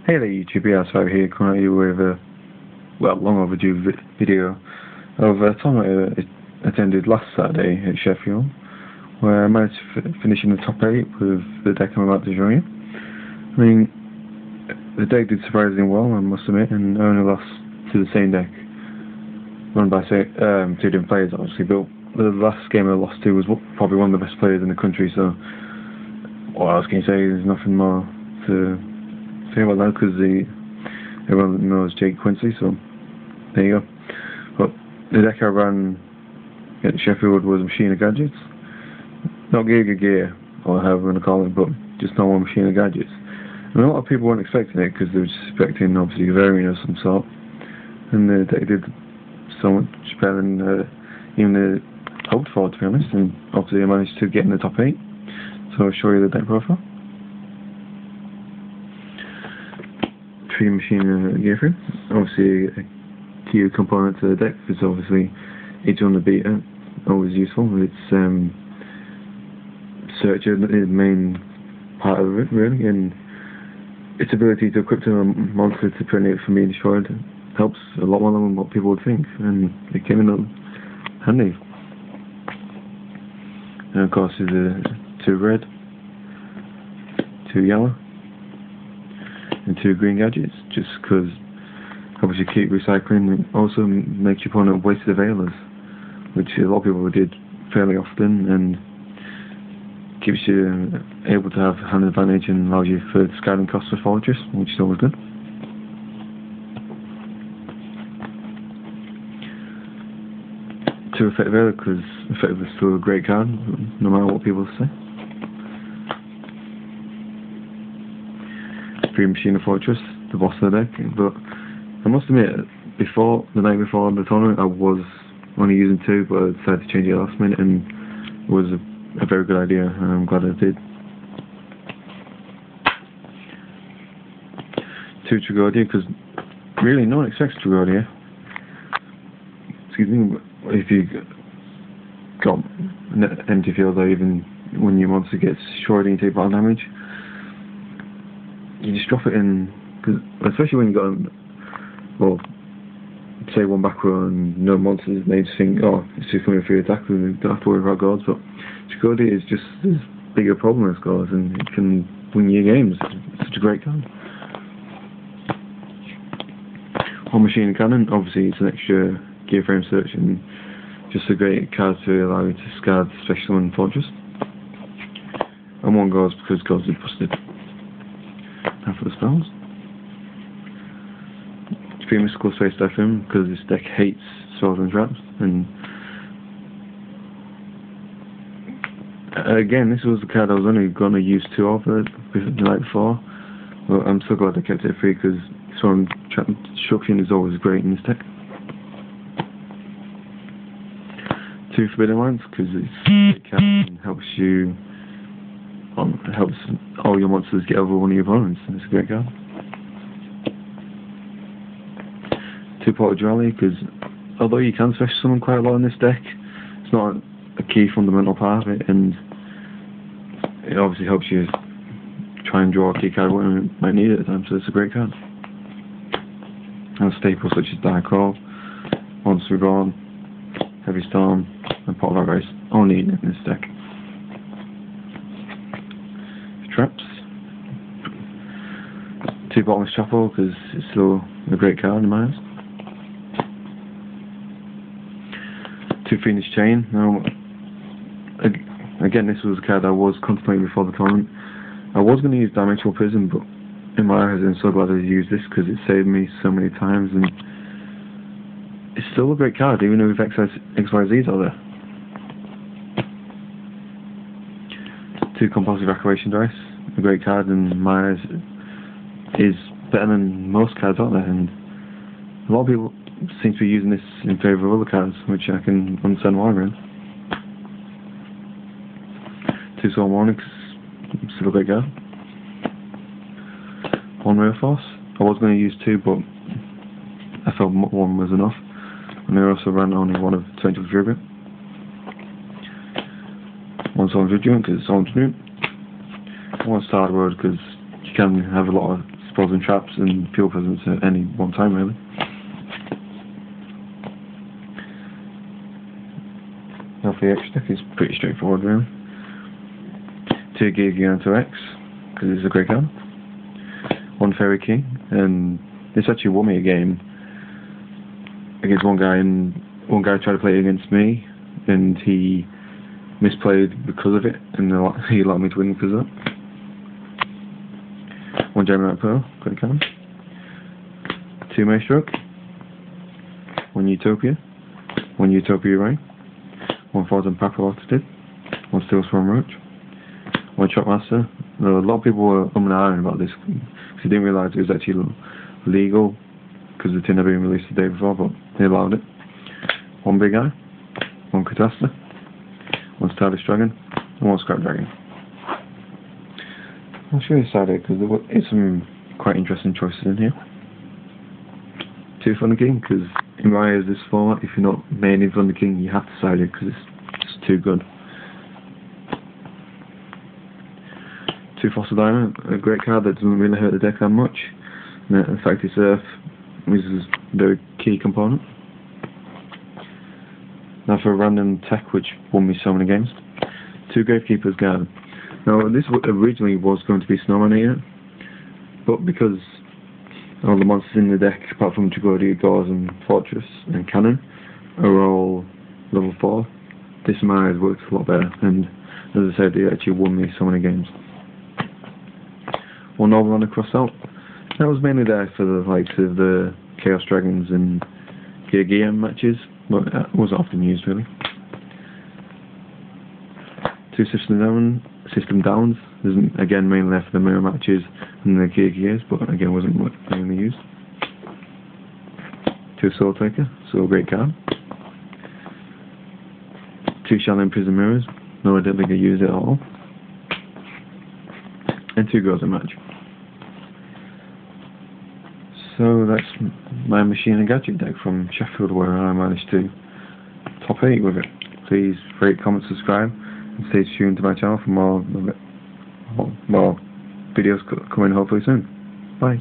Hey there YouTube, so here coming at you with a long overdue video of a tournament I attended last Saturday at Sheffield, where I managed to finish in the top 8 with the deck I'm about to show you. I mean, the deck did surprisingly well, I must admit, and I only lost to the same deck run by two different players obviously, but the last game I lost to was probably one of the best players in the country, so what else can you say? There's nothing more to say about that, because everyone knows Jake Quincy, so there you go. But the deck I ran at Sheffield was Machina Gadgets, not Giga Gear or however you want to call it, but just normal Machina Gadgets. And a lot of people weren't expecting it, because they were just expecting obviously a variant of some sort, and the deck did so much better than even they hoped for, to be honest, and obviously I managed to get in the top 8. So I'll show you the deck profile. 3 Machina gear frame. Obviously a key component to the deck is obviously each on the beta, always useful. It's searcher is the main part of it really, and its ability to equip to a monster to prevent it from being destroyed helps a lot more than what people would think, and it came in handy. And of course there's 2 red, 2 yellow, and 2 green gadgets, just because helps you keep recycling. It also makes your opponent wasted availers, which a lot of people did fairly often, and keeps you able to have hand advantage and allows you for scouting costs for Fortress, which is always good. To effective availor, because effective is still a great card, no matter what people say. 3 Machina Fortress, the boss of the deck, but I must admit, the night before the tournament, I was only using 2, but I decided to change it last minute, and it was a very good idea, and I'm glad I did. 2 Tragodia, because really no one expects Tragodia. Excuse me, if you got an empty field, or even when your monster gets short and you take battle damage, you just drop it in, cause especially when you got, well, say 1 back row and no monsters, they just think, oh, it's just coming for your attack, we don't have to worry about gods. But Tragodia is just as big a problem as gods, and it can win you games. It's such a great card. 1 Machina Cannon, obviously it's an extra gear frame search, and just a great card to allow you to discard Special and Fortress. And 1 goes because gods are busted. Now for the spells. 3 Mystical Space Typhoon, because this deck hates spells and traps, and again, this was the card I was only going to use 2 of the night before, but I'm so glad I kept it free, because Storm Trap Destruction is always great in this deck. 2 Forbidden Lines, because it's a great card and helps you, helps all your monsters get over one of your opponents. It's a great card. 2 Portage Rally, because although you can special summon quite a lot in this deck, it's not a key fundamental part of it, and it obviously helps you try and draw a key card when you might need it at the time, so it's a great card. And staples such as Dark Call, Monster Reborn, Heavy Storm, and Pot of Avarice, all needed in this deck. Traps. 2 Bottomless Chapel, because it's still a great card in my eyes. 2 Phoenix Chain. Now, again, this was a card I was contemplating before the tournament. I was going to use Dimensional Prism, but in my eyes I'm so glad I used this, because it saved me so many times, and it's still a great card, even with XYZs out there. 2 Compulsive Activation Dice, a great card in my eyes, is better than most cards out there, and a lot of people seem to be using this in favour of other cards, which I can understand why, really. 2 Soul Monarchs, still a great card. 1 Rare Force, I was going to use 2, but I felt 1 was enough, and I also ran only 1 of 20 Tribute. 1 Solemn Judgment, because it's Solemn Judgment. 1 Star Road, because you can have a lot of spells and traps and fuel presence at any one time, really. Now for the extra deck, it's pretty straightforward, really. 2 Gear Gear onto X, because it's a great card. 1 Fairy Key, and this actually won me a game against one guy, and one guy tried to play it against me, and he misplayed because of it, and he allowed me to win because of that. 1 Gemini Pearl, great card. 2 Maestroke. 1 Utopia. 1 Utopia Ray. 1 Thousand Papillotid. 1 Steel Swarm Roach. 1 Shockmaster. A lot of people were and ahhing about this because they didn't realise it was actually legal because the tin had been released the day before, but they allowed it. 1 Big Eye. 1 Catasta. 1 Stylish Dragon. And 1 Scrap Dragon. I'll show you side because there is some quite interesting choices in here. 2 Thunder King, because in my eyes this format, if you're not mainly Thunder King, you have to side it because it's just too good. 2 Fossil Diamond, a great card that doesn't really hurt the deck that much. And in fact, its Earth is a very key component. Now for a random tech which won me so many games. 2 Gravekeeper's Guard. Now this originally was going to be Snowman here, but because all the monsters in the deck, apart from Tragodia, Gauze and Fortress and Cannon, are all level 4, this in my eyes works a lot better, and as I said, it actually won me so many games. 1 Noble Cross Out. That was mainly there for the likes of the Chaos Dragons and Gear Gear matches, but that wasn't often used really. 2 System Downs, isn't again mainly there for the mirror matches and the Gear Gears, but again wasn't mainly used. 2 Soul Taker, so a great card. 2 Shaolin Prison Mirrors, no I don't think I use it at all. And 2 Goes a Match. So that's my Machina Gadget deck from Sheffield, where I managed to top 8 with it. Please rate, comment, subscribe, and stay tuned to my channel for more videos coming hopefully soon. Bye.